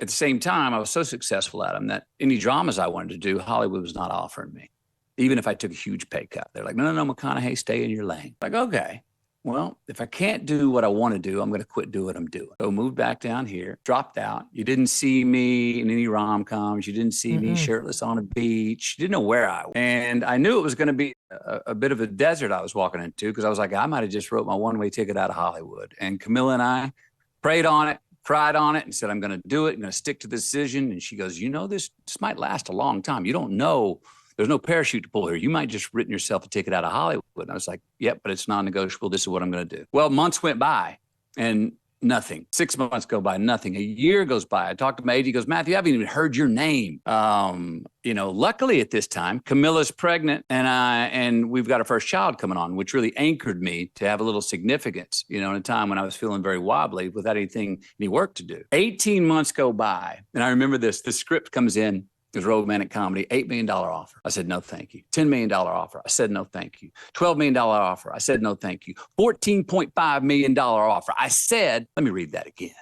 At the same time, I was so successful at them that any dramas I wanted to do, Hollywood was not offering me, even if I took a huge pay cut. They're like, no, McConaughey, stay in your lane. Like, okay, well, if I can't do what I want to do, I'm going to quit doing what I'm doing. So moved back down here, dropped out. You didn't see me in any rom-coms. You didn't see me shirtless on a beach. You didn't know where I was. And I knew it was going to be a bit of a desert I was walking into, because I was like, I might have just wrote my one-way ticket out of Hollywood. And Camilla and I prayed on it, cried on it, and said, I'm going to do it. I'm going to stick to the decision. And she goes, this might last a long time. You don't know. There's no parachute to pull here. You might just written yourself a ticket out of Hollywood. And I was like, yep, but it's non-negotiable. This is what I'm going to do. Well, months went by and nothing. 6 months go by, nothing. A year goes by. I talked to my agent. He goes, Matthew, I haven't even heard your name. Luckily at this time, Camilla's pregnant and we've got our first child coming on, which really anchored me to have a little significance, in a time when I was feeling very wobbly without any work to do. 18 months go by. And I remember this script comes in. It was romantic comedy, $8 million offer. I said, no, thank you. $10 million offer. I said, no, thank you. $12 million offer. I said, no, thank you. $14.5 million offer. I said, let me read that again.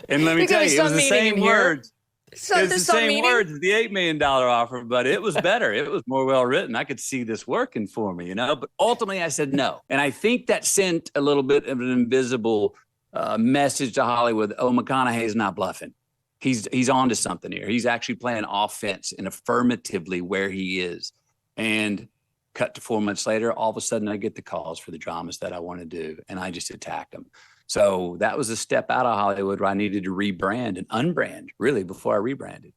And let me tell you, it was the same words. So it was the same words as the $8 million offer, but it was better. It was more well-written. I could see this working for me, but ultimately I said no. And I think that sent a little bit of an invisible message to Hollywood. Oh, McConaughey's not bluffing. He's on to something here. He's actually playing offense and affirmatively where he is. And cut to 4 months later, all of a sudden I get the calls for the dramas that I want to do, and I just attacked them. So that was a step out of Hollywood where I needed to rebrand and unbrand, really, before I rebranded.